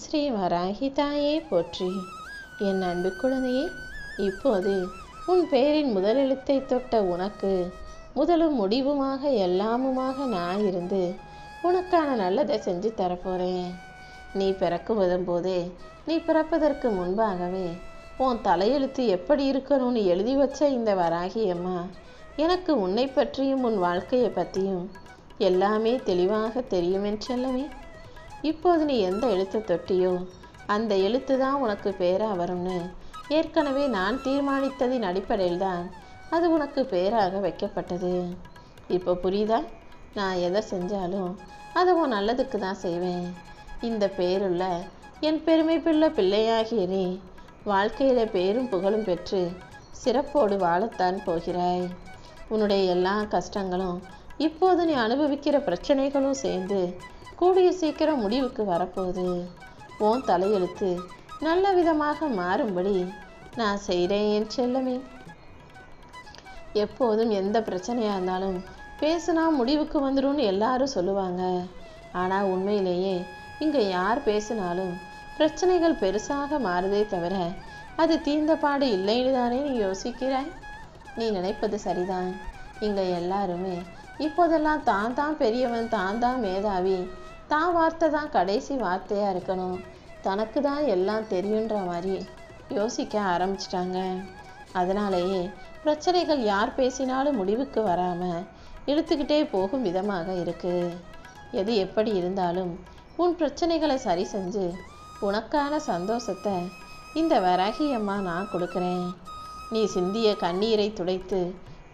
ஸ்ரீ வராகி தாயே போற்றி. என் அன்பு குழந்தையே, இப்போது உன் பெயரின் முதல் எழுத்தை தொட்ட உனக்கு முதலும் முடிவுமாக எல்லாமுமாக நான் இருந்து உனக்கான நல்லதை செஞ்சு தரப்போகிறேன். நீ பிறக்குவதும் போதே, நீ பிறப்பதற்கு முன்பாகவே உன் தலையெழுத்து எப்படி இருக்கணும்னு எழுதி வச்ச இந்த வராகி அம்மா எனக்கு உன்னை பற்றியும் உன் வாழ்க்கையை பற்றியும் எல்லாமே தெளிவாக தெரியும் என் செல்லமே. இப்போது நீ எந்த எழுத்தை தொட்டியோ அந்த எழுத்து தான் உனக்கு பேரா வரும்னு ஏற்கனவே நான் தீர்மானித்ததின் அடிப்படையில் தான் அது உனக்கு பேராக வைக்கப்பட்டது. இப்போ புரியுதா? நான் எதை செஞ்சாலும் அதை உன் நல்லதுக்கு தான் செய்வேன். இந்த பேருள்ள என் பெருமை பிள்ளை பிள்ளையாகிய நீ வாழ்க்கையில் பேரும் புகழும் பெற்று சிறப்போடு வாழத்தான் போகிறாய். உன்னுடைய எல்லா கஷ்டங்களும் இப்போது நீ அனுபவிக்கிற பிரச்சனைகளும் சேர்ந்து கூடிய சீக்கிரம் முடிவுக்கு வரப்போகுது. உன் தலையெழுத்து நல்ல விதமாக மாறும்படி நான் செய்கிறேன் என் செல்லமே. எப்போதும் எந்த பிரச்சனையாக இருந்தாலும் பேசினா முடிவுக்கு வந்துடும்னு எல்லாரும் சொல்லுவாங்க. ஆனால் உண்மையிலேயே இங்கே யார் பேசினாலும் பிரச்சனைகள் பெருசாக மாறுதே தவிர அது தீர்ந்த பாடு இல்லைன்னு தானே நீ யோசிக்கிறாய். நீ நினைப்பது சரிதான். இங்கே எல்லாருமே இப்போதெல்லாம் தான் தான் பெரியவன், தான் தான் மேதாவி, தான் வார்த்தை தான் கடைசி வார்த்தையாக இருக்கணும், தனக்கு தான் எல்லாம் தெரியுன்ற மாதிரி யோசிக்க ஆரம்பிச்சிட்டாங்க. அதனாலேயே பிரச்சனைகள் யார் பேசினாலும் முடிவுக்கு வராமல் இழுத்துக்கிட்டே போகும் விதமாக இருக்குது. எது எப்படி இருந்தாலும் உன் பிரச்சனைகளை சரி செஞ்சு உனக்கான சந்தோஷத்தை இந்த வராகி அம்மா நான் கொடுக்குறேன். நீ சிந்திய கண்ணீரை துடைத்து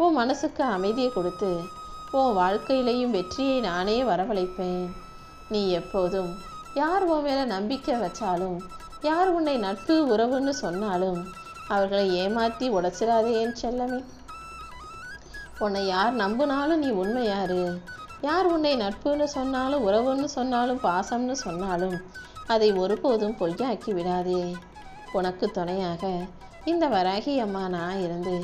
உன் மனசுக்கு அமைதியை கொடுத்து உன் வாழ்க்கையிலையும் வெற்றியை நானே வரவழைப்பேன். நீ எப்போதும் யார் உன் மேலே நம்பிக்கை வச்சாலும், யார் உன்னை நட்பு உறவுன்னு சொன்னாலும் அவர்களை ஏமாற்றி உடைச்சிடாதே என் செல்லமே. உன்னை யார் நம்பினாலும் நீ உண்மையாரு. யார் உன்னை நட்புன்னு சொன்னாலும், உறவுன்னு சொன்னாலும், பாசம்னு சொன்னாலும் அதை ஒருபோதும் பொய்யாக்கி விடாதே. உனக்கு துணையாக இந்த வராகி அம்மா நான் இருந்து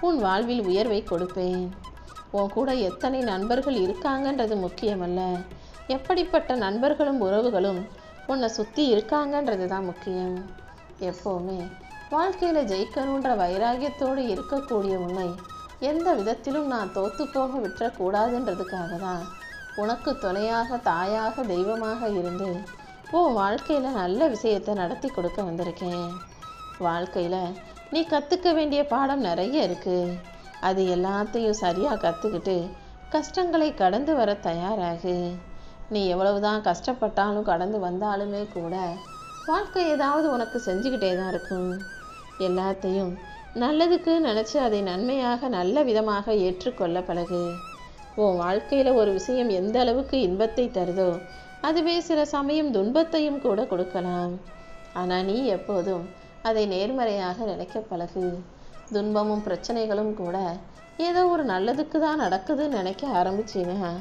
உன் வாழ்வில் உயர்வை கொடுப்பேன். உன் கூட எத்தனை நண்பர்கள் இருக்காங்கன்றது முக்கியமல்ல, எப்படிப்பட்ட நண்பர்களும் உறவுகளும் உன்னை சுற்றி இருக்காங்கன்றது தான் முக்கியம். எப்போவுமே வாழ்க்கையில் ஜெயிக்கணுன்ற வைராகியத்தோடு இருக்கக்கூடிய உன்னை எந்த விதத்திலும் நான் தோற்று போக விட்டுறக்கூடாதுன்றதுக்காக தான் உனக்கு துணையாக, தாயாக, தெய்வமாக இருந்து உன் வாழ்க்கையில் நல்ல விஷயத்தை நடத்தி கொடுக்க வந்திருக்கேன். வாழ்க்கையில் நீ கற்றுக்க வேண்டிய பாடம் நிறைய இருக்குது. அது எல்லாத்தையும் சரியாக கற்றுக்கிட்டு கஷ்டங்களை கடந்து வர தயாராகு. நீ எவ்வளவுதான் கஷ்டப்பட்டாலும் கடந்து வந்தாலுமே கூட வாழ்க்கை ஏதாவது உனக்கு செஞ்சுக்கிட்டே தான் இருக்கும். எல்லாத்தையும் நல்லதுக்கு நினச்சி அதை நன்மையாக நல்ல விதமாக ஏற்றுக்கொள்ள பழகு. உன் வாழ்க்கையில் ஒரு விஷயம் எந்த அளவுக்கு இன்பத்தை தருதோ அதுவே சில சமயம் துன்பத்தையும் கூட கொடுக்கலாம். ஆனால் நீ எப்போதும் அதை நேர்மறையாக நினைக்க பழகு. துன்பமும் பிரச்சனைகளும் கூட ஏதோ ஒரு நல்லதுக்கு தான் நடக்குதுன்னு நினைக்க ஆரம்பிச்சின்னா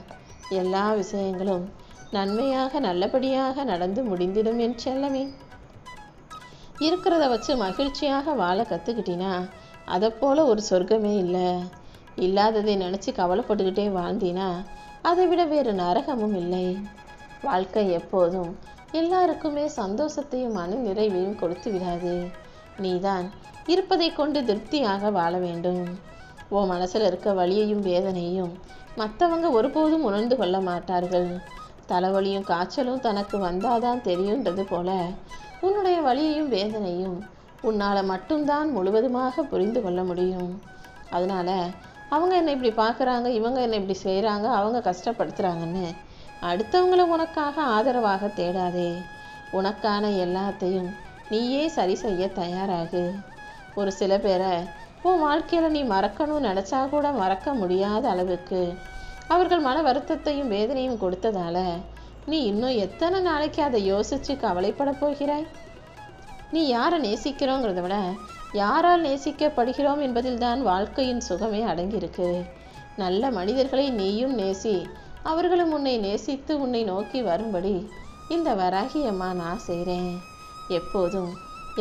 எல்லா விஷயங்களும் நன்மையாக நல்லபடியாக நடந்து முடிந்திடும் என் செல்லமே. இருக்கிறத வச்சு மகிழ்ச்சியாக வாழ கற்றுக்கிட்டினா அதை போல் ஒரு சொர்க்கமே இல்லை. இல்லாததை நினச்சி கவலைப்பட்டுக்கிட்டே வாழ்ந்தினா அதை விட வேறு நரகமும் இல்லை. வாழ்க்கை எப்போதும் எல்லாருக்குமே சந்தோஷத்தையும் மன நிறைவையும் கொடுத்து விடாது. நீதான் இருப்பதை கொண்டு திருப்தியாக வாழ வேண்டும். உன் மனசில் இருக்க வலியையும் வேதனையும் மற்றவங்க ஒருபோதும் உணர்ந்து கொள்ள மாட்டார்கள். தலைவலியும் காய்ச்சலும் தனக்கு வந்தாதான் தெரியுன்றது போல உன்னுடைய வலியையும் வேதனையும் உன்னால் மட்டும்தான் முழுவதுமாக புரிந்து கொள்ள முடியும். அதனால அவங்க என்னை இப்படி பார்க்குறாங்க, இவங்க என்னை இப்படி செய்கிறாங்க, அவங்க கஷ்டப்படுத்துகிறாங்கன்னு அடுத்தவங்களை உனக்காக ஆதரவாக தேடாதே. உனக்கான எல்லாத்தையும் நீயே சரி செய்ய தயாராகு. ஒரு சில பேரை உன் வாழ்க்கையில் நீ மறக்கணும்னு நினச்சா கூட மறக்க முடியாத அளவுக்கு அவர்கள் மன வருத்தத்தையும் வேதனையும் கொடுத்ததால நீ இன்னும் எத்தனை நாளைக்கு அதை யோசித்து கவலைப்பட போகிறாய்? நீ யாரை நேசிக்கிறோங்கிறத விட யாரால் நேசிக்கப்படுகிறோம் என்பதில் தான் வாழ்க்கையின் சுகமே அடங்கியிருக்கு. நல்ல மனிதர்களை நீயும் நேசி, அவர்களும் உன்னை நேசித்து உன்னை நோக்கி வரும்படி இந்த வராகி அம்மா நான் செய்கிறேன். எப்போதும்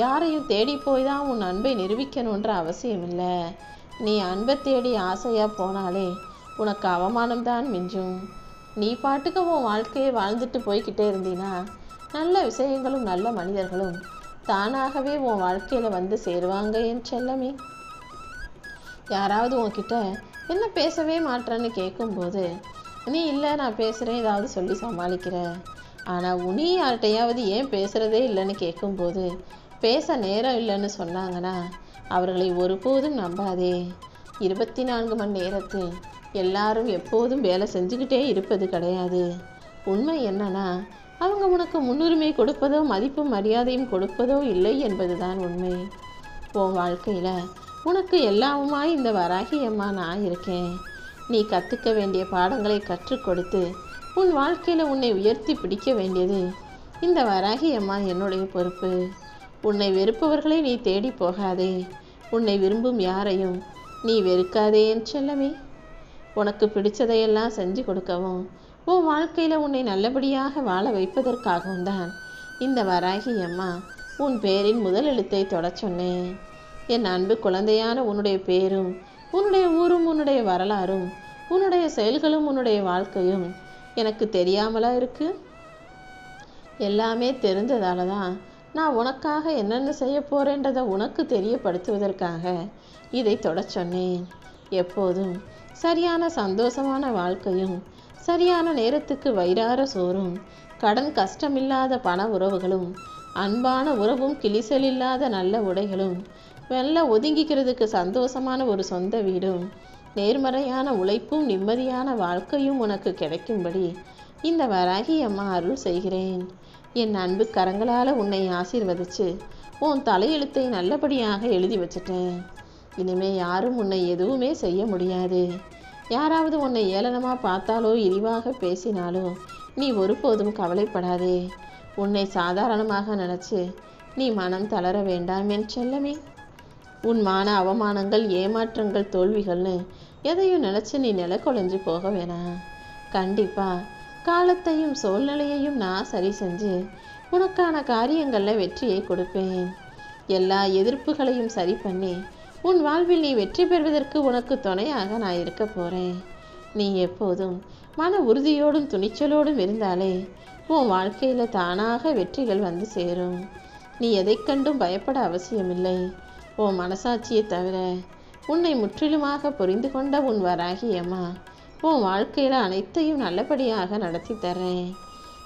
யாரையும் தேடி போய் தான் உன் அன்பை நிரூபிக்கணுன்ற அவசியம் இல்லை. நீ அன்பை தேடி ஆசையாக போனாலே உனக்கு அவமானம்தான் மிஞ்சும். நீ பாட்டுக்கு உன் வாழ்க்கையை வாழ்ந்துட்டு போய்கிட்டே இருந்தீனா நல்ல விஷயங்களும் நல்ல மனிதர்களும் தானாகவே உன் வாழ்க்கையில் வந்து சேருவாங்க என் செல்லமே. யாராவது உன்கிட்ட என்ன பேசவே மாட்டேன்னு கேட்கும்போது நீ இல்லை நான் பேசுகிறேன் ஏதாவது சொல்லி சமாளிக்கிற, ஆனால் உனி யார்கிட்டையாவது ஏன் பேசுகிறதே இல்லைன்னு கேட்கும்போது பேச நேரம் இல்லைன்னு சொன்னாங்கன்னா அவர்களை ஒருபோதும் நம்பாதே. 24 மணி நேரத்தில் எல்லாரும் எப்போதும் வேலை செஞ்சுக்கிட்டே இருப்பது கிடையாது. உண்மை என்னன்னா அவங்க உனக்கு முன்னுரிமை கொடுப்பதோ மதிப்பும் மரியாதையும் கொடுப்பதோ இல்லை என்பதுதான் உண்மை. உன் வாழ்க்கையில் உனக்கு எல்லாமுமாய் இந்த வராகி அம்மா நான் இருக்கேன். நீ கற்றுக்க வேண்டிய பாடங்களை கற்றுக் கொடுத்து உன் வாழ்க்கையில் உன்னை உயர்த்தி பிடிக்க வேண்டியது இந்த வராகி அம்மா என்னுடைய பொறுப்பு. உன்னை வெறுப்பவர்களை நீ தேடி போகாதே, உன்னை விரும்பும் யாரையும் நீ வெறுக்காதே என் செல்லமே. உனக்கு பிடிச்சதையெல்லாம் செஞ்சு கொடுக்கவும் உன் வாழ்க்கையில் உன்னை நல்லபடியாக வாழ வைப்பதற்காகவும் தான் இந்த வராகி அம்மா உன் பேரின் முதல் எழுத்தை தொட சொன்னேன். என் அன்பு குழந்தையான உன்னுடைய பேரும் உன்னுடைய ஊரும் உன்னுடைய வரலாறும் உன்னுடைய செயல்களும் உன்னுடைய வாழ்க்கையும் எனக்கு தெரியாமலா இருக்கு? எல்லாமே தெரிந்ததால தான் நான் உனக்காக என்னென்ன செய்ய போறேன்றதை உனக்கு தெரியப்படுத்துவதற்காக இதை தொட சொன்னேன். எப்போதும் சரியான சந்தோஷமான வாழ்க்கையும் சரியான நேரத்துக்கு வயிறார சோறும் கடன் கஷ்டமில்லாத பண உறவுகளும் அன்பான உறவும் கிளிசல் இல்லாத நல்ல உடைகளும் வெள்ள ஒதுங்கிக்கிறதுக்கு சந்தோஷமான ஒரு சொந்த வீடும் நேர்மறையான உழைப்பும் நிம்மதியான வாழ்க்கையும் உனக்கு கிடைக்கும்படி இந்த வராகி அம்மா அருள் செய்கிறேன். என் அன்பு கரங்களால் உன்னை ஆசீர்வதிச்சு உன் தலையெழுத்தை நல்லபடியாக எழுதி வச்சிட்டேன். இனிமே யாரும் உன்னை எதுவுமே செய்ய முடியாது. யாராவது உன்னை ஏளனமாக பார்த்தாலோ இழிவாக பேசினாலோ நீ ஒருபோதும் கவலைப்படாதே. உன்னை சாதாரணமாக நினச்சி நீ மனம் தளர வேண்டாம் என் செல்லமே. உன் மான அவமானங்கள் ஏமாற்றங்கள் தோல்விகள்னு எதையும் நினச்சி நீ நிலக்குலைஞ்சு போக வேணாம். கண்டிப்பாக காலத்தையும் சூழ்நிலையையும் நான் சரி செஞ்சு உனக்கான காரியங்களில் வெற்றியை கொடுப்பேன். எல்லா எதிர்ப்புகளையும் சரி பண்ணி உன் வாழ்வில் நீ வெற்றி பெறுவதற்கு உனக்கு துணையாக நான் இருக்க போகிறேன். நீ எப்போதும் மன உறுதியோடும் துணிச்சலோடும் இருந்தாலே உன் வாழ்க்கையில் தானாக வெற்றிகள் வந்து சேரும். நீ எதை கண்டும் பயப்பட அவசியமில்லை. உன் மனசாட்சியை தவிர உன்னை முற்றிலுமாக புரிந்து கொண்ட உன் வராகி அம்மா உன் வாழ்க்கையில் அனைத்தையும் நல்லபடியாக நடத்தி தர்றேன்.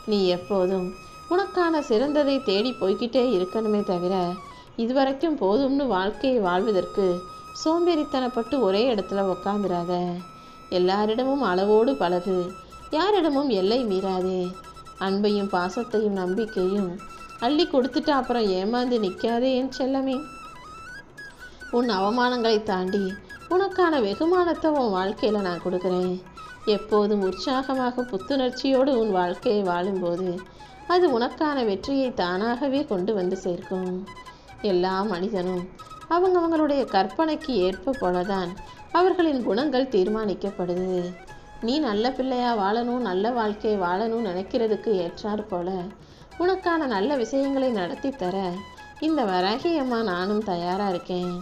நீ எப்போதும் உனக்கான சிறந்ததை தேடி போய்கிட்டே இருக்கணுமே தவிர இதுவரைக்கும் போதும்னு வாழ்க்கையை வாழ்வதற்கு சோம்பேறித்தனப்பட்டு ஒரே இடத்துல உக்காந்துராத. எல்லாரிடமும் அளவோடு பழகு, யாரிடமும் எல்லை மீறாதே. அன்பையும் பாசத்தையும் நம்பிக்கையும் அள்ளி கொடுத்துட்டு அப்புறம் ஏமாந்து நிற்காதே என் செல்லமே. உன் அவமானங்களை தாண்டி உனக்கான வெகுமானத்தை உன் வாழ்க்கையில் நான் கொடுக்குறேன். எப்போதும் உற்சாகமாக புத்துணர்ச்சியோடு உன் வாழ்க்கையை வாழும்போது அது உனக்கான வெற்றியை தானாகவே கொண்டு வந்து சேர்க்கும். எல்லா மனிதனும் அவங்களுடைய கற்பனைக்கு ஏற்ப போலதான் அவர்களின் குணங்கள் தீர்மானிக்கப்படுது. நீ நல்ல பிள்ளையா வாழணும், நல்ல வாழ்க்கையை வாழணும்னு நினைக்கிறதுக்கு ஏற்றாற் போல உனக்கான நல்ல விஷயங்களை நடத்தி தர இந்த வராகி அம்மா நானும் தயாராக இருக்கேன்.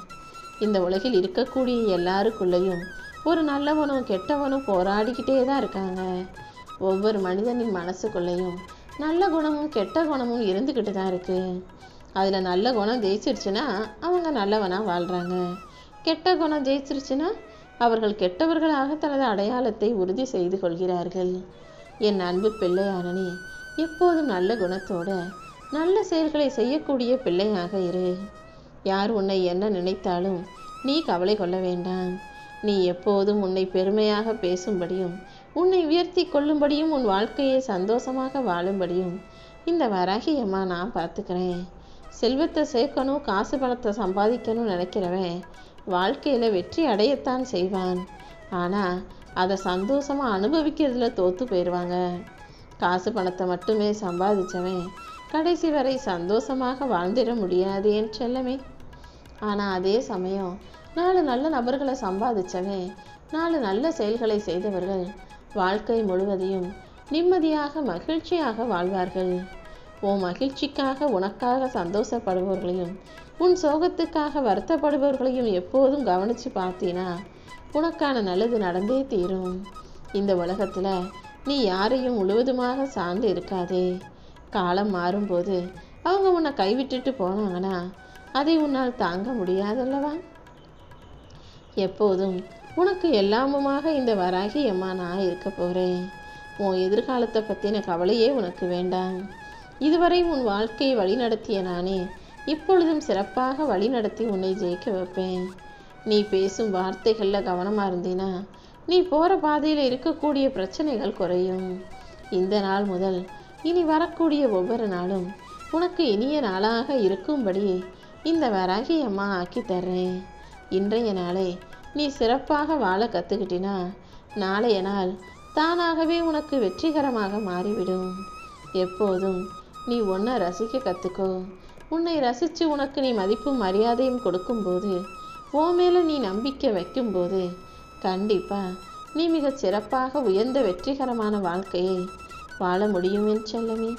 இந்த உலகில் இருக்கக்கூடிய எல்லாருக்குள்ளேயும் ஒரு நல்லவனும் கெட்டவனும் போராடிக்கிட்டே தான் இருக்காங்க. ஒவ்வொரு மனிதனின் மனசுக்குள்ளேயும் நல்ல குணமும் கெட்ட குணமும் இருந்துக்கிட்டு தான் இருக்குது. அதில் நல்ல குணம் ஜெயிச்சிருச்சுன்னா அவங்க நல்லவனாக வாழ்கிறாங்க. கெட்ட குணம் ஜெயிச்சிருச்சுன்னா அவர்கள் கெட்டவர்களாக தனது அடையாளத்தை உறுதி செய்து கொள்கிறார்கள். என் அன்பு பிள்ளையான நீ எப்போதும் நல்ல குணத்தோட நல்ல செயல்களை செய்யக்கூடிய பிள்ளையாக இரு. யார் உன்னை என்ன நினைத்தாலும் நீ கவலை கொள்ள வேண்டாம். நீ எப்போதும் உன்னை பெருமையாக பேசும்படியும் உன்னை உயர்த்தி கொள்ளும்படியும் உன் வாழ்க்கையை சந்தோஷமாக வாழும்படியும் இந்த வராகி அம்மா நான் பார்த்துக்கிறேன். செல்வத்தை சேர்க்கணும், காசு பணத்தை சம்பாதிக்கணும்னு நினைக்கிறவன் வாழ்க்கையில் வெற்றி அடையத்தான் செய்வான். ஆனால் அதை சந்தோஷமாக அனுபவிக்கிறதுல தோற்று போயிடுவாங்க. காசு பணத்தை மட்டுமே சம்பாதிச்சவன் கடைசி வரை சந்தோஷமாக வாழ்ந்திட முடியாது என் செல்லமே. ஆனால் அதே சமயம் 4 நல்ல நபர்களை சம்பாதிச்சவன் 4 நல்ல செயல்களை செய்தவர்கள் வாழ்க்கை முழுவதையும் நிம்மதியாக மகிழ்ச்சியாக வாழ்வார்கள். உன் மகிழ்ச்சிக்காக உனக்காக சந்தோஷப்படுபவர்களையும் உன் சோகத்துக்காக வருத்தப்படுபவர்களையும் எப்போதும் கவனித்து பார்த்தீனா உனக்கான நல்லது நடந்தே தீரும். இந்த உலகத்தில் நீ யாரையும் முழுவதுமாக சார்ந்து இருக்காதே. காலம் மாறும்போது அவங்க உன்னை கைவிட்டுட்டு போனாங்கன்னா அதை உன்னால் தாங்க முடியாதல்லவா? எப்போதும் உனக்கு எல்லாமுமாக இந்த வராகி அம்மா நான் இருக்க போகிறேன். உன் எதிர்காலத்தை பற்றின கவலையே உனக்கு வேண்டாம். இதுவரை உன் வாழ்க்கையை வழிநடத்திய நானே இப்பொழுதும் சிறப்பாக வழிநடத்தி உன்னை ஜெயிக்க வைப்பேன். நீ பேசும் வார்த்தைகளில் கவனமாக இருந்தீனா நீ போகிற பாதையில் இருக்கக்கூடிய பிரச்சனைகள் குறையும். இந்த நாள் முதல் இனி வரக்கூடிய ஒவ்வொரு நாளும் உனக்கு இனிய நாளாக இருக்கும்படி இந்த வராகி அம்மா ஆக்கி தர்றேன். இன்றைய நாளை நீ சிறப்பாக வாழ கற்றுக்கிட்டினா நாளைய நாள் தானாகவே உனக்கு வெற்றிகரமாக மாறிவிடும். எப்போதும் நீ உன்னை ரசிக்க கற்றுக்கோ. உன்னை ரசித்து உனக்கு நீ மதிப்பும் மரியாதையும் கொடுக்கும்போது, உன் மேலே நீ நம்பிக்கை வைக்கும்போது கண்டிப்பாக நீ மிக சிறப்பாக உயர்ந்த வெற்றிகரமான வாழ்க்கையை வாழ முடியும் என் செல்லமே.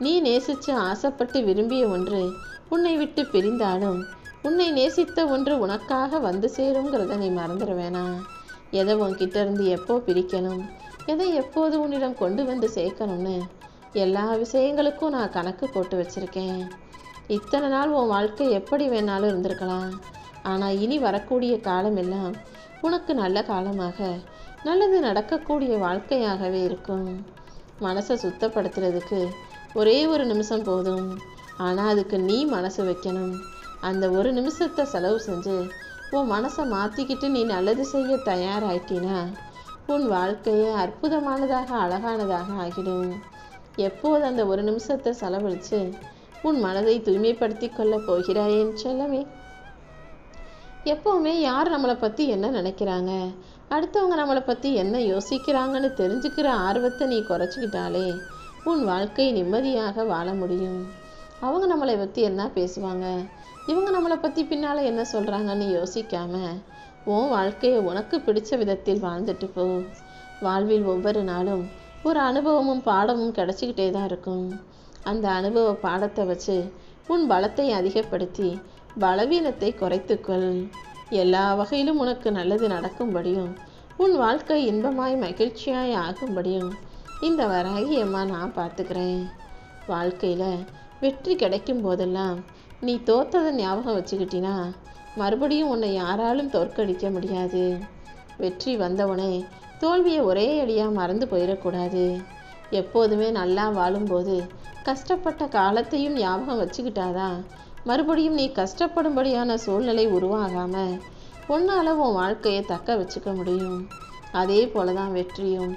நீ நேசித்து ஆசைப்பட்டு விரும்பிய ஒன்று உன்னை விட்டு பிரிந்தாலும் உன்னை நேசித்த ஒன்று உனக்காக வந்து சேருங்கிறத நீ மறந்துட வேணாம். எதை உன்கிட்ட இருந்து எப்போ பிரிக்கணும், எதை எப்போது உன்னிடம் கொண்டு வந்து சேர்க்கணும்னு எல்லா விஷயங்களுக்கும் நான் கணக்கு போட்டு வச்சுருக்கேன். இத்தனை நாள் உன் வாழ்க்கை எப்படி வேணாலும் இருந்திருக்கலாம். ஆனால் இனி வரக்கூடிய காலம் எல்லாம் உனக்கு நல்ல காலமாக, நல்லது நடக்கக்கூடிய வாழ்க்கையாகவே இருக்கும். மனசை சுத்தப்படுத்துறதுக்கு ஒரே ஒரு நிமிஷம் போதும். ஆனால் அதுக்கு நீ மனசு வைக்கணும். அந்த ஒரு நிமிஷத்தை செலவு செஞ்சு உன் மனசை மாற்றிக்கிட்டு நீ நல்லது செய்ய தயாராகிட்டினா உன் வாழ்க்கையை அற்புதமானதாக அழகானதாக ஆகிடும். எப்போது அந்த ஒரு நிமிஷத்தை செலவழித்து உன் மனதை தூய்மைப்படுத்தி கொள்ள போகிறாயேன்னு செல்லமே. எப்போவுமே யார் நம்மளை பற்றி என்ன நினைக்கிறாங்க, அடுத்தவங்க நம்மளை பற்றி என்ன யோசிக்கிறாங்கன்னு தெரிஞ்சுக்கிற ஆர்வத்தை நீ குறைச்சிக்கிட்டாலே உன் வாழ்க்கை நிம்மதியாக வாழ முடியும். அவங்க நம்மளை பற்றி என்ன பேசுவாங்க, இவங்க நம்மளை பற்றி பின்னால் என்ன சொல்கிறாங்கன்னு யோசிக்காம உன் வாழ்க்கையை உனக்கு பிடிச்ச விதத்தில் வாழ்ந்துட்டு போ. வாழ்வில் ஒவ்வொரு நாளும் ஒரு அனுபவமும் பாடமும் கிடச்சிக்கிட்டே தான் இருக்கும். அந்த அனுபவ பாடத்தை வச்சு உன் பலத்தை அதிகப்படுத்தி பலவீனத்தை குறைத்துக்கொள். எல்லா வகையிலும் உனக்கு நல்லது நடக்கும்படியும் உன் வாழ்க்கை இன்பமாய் மகிழ்ச்சியாய் ஆகும்படியும் இந்த வராகி அம்மா நான் பார்த்துக்கிறேன். வாழ்க்கையில் வெற்றி கிடைக்கும் போதெல்லாம் நீ தோற்றதை ஞாபகம் வச்சுக்கிட்டினா மறுபடியும் உன்னை யாராலும் தோற்கடிக்க முடியாது. வெற்றி வந்தவனே தோல்வியை ஒரே அடியாக மறந்து போயிடக்கூடாது. எப்போதுமே நல்லா வாழும்போது கஷ்டப்பட்ட காலத்தையும் ஞாபகம் வச்சுக்கிட்டாதான் மறுபடியும் நீ கஷ்டப்படும்படியான சூழ்நிலை உருவாகாமல் உன்னால் உன் வாழ்க்கையை தக்க வச்சுக்க முடியும். அதே போல தான் வெற்றியும்.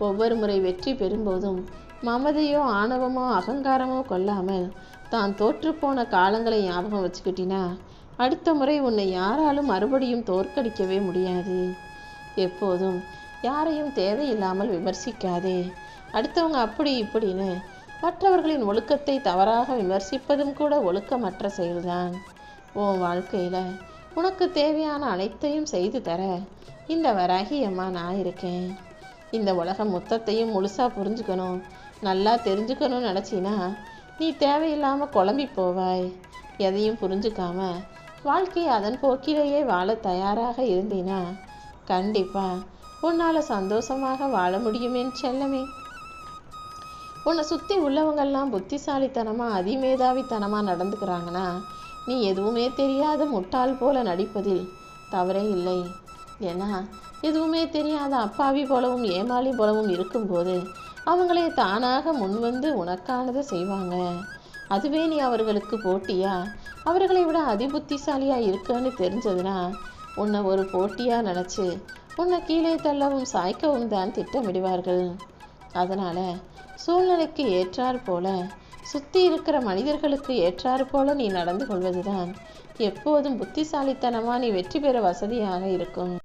ஒவ்வொரு முறை வெற்றி பெறும்போதும் மமதையோ ஆணவமோ அகங்காரமோ கொள்ளாமல் தான் தோற்றுப்போன காலங்களை ஞாபகம் வச்சுக்கிட்டினா அடுத்த முறை உன்னை யாராலும் மறுபடியும் தோற்கடிக்கவே முடியாது. எப்போதும் யாரையும் தேவையில்லாமல் விமர்சிக்காதே. அடுத்தவங்க அப்படி இப்படின்னு மற்றவர்களின் ஒழுக்கத்தை தவறாக விமர்சிப்பதும் கூட ஒழுக்கமற்ற செயல்தான். உன் வாழ்க்கையில் உனக்கு தேவையான அனைத்தையும் செய்து தர இந்த வராகி அம்மா நான் இருக்கேன். இந்த உலகம் மொத்தத்தையும் முழுசாக புரிஞ்சுக்கணும், நல்லா தெரிஞ்சுக்கணும்னு நினச்சின்னா நீ தேவையில்லாமல் குழம்பி போவாய். எதையும் புரிஞ்சுக்காம வாழ்க்கையை அதன் போக்கிலேயே வாழ தயாராக இருந்தீனா கண்டிப்பாக உன்னால் சந்தோஷமாக வாழ முடியுமேன்னு செல்லமே. உன்னை சுற்றி உள்ளவங்கெல்லாம் புத்திசாலித்தனமாக அதிமேதாவித்தனமாக நடந்துக்கிறாங்கன்னா நீ எதுவுமே தெரியாத முட்டாள் போல நடிப்பதில் தவறே இல்லை. ஏன்னா எதுவுமே தெரியாத அப்பாவி போலவும் ஏமாளி போலவும் இருக்கும்போது அவங்களே தானாக முன்வந்து உனக்கானதை செய்வாங்க. அதுவே நீ அவர்களுக்கு போட்டியா அவர்களை விட அதிபுத்திசாலியாக இருக்குன்னு தெரிஞ்சதுன்னா உன்னை ஒரு போட்டியாக நினச்சி உன்னை கீழே தள்ளவும் சாய்க்கவும் தான் திட்டமிடுவார்கள். அதனால் சூழ்நிலைக்கு ஏற்றாற் போல சுற்றி இருக்கிற மனிதர்களுக்கு ஏற்றாற் போல நீ நடந்து கொள்வதுதான் எப்போதும் புத்திசாலித்தனமாக நீ வெற்றி பெற வசதியாக இருக்கும்.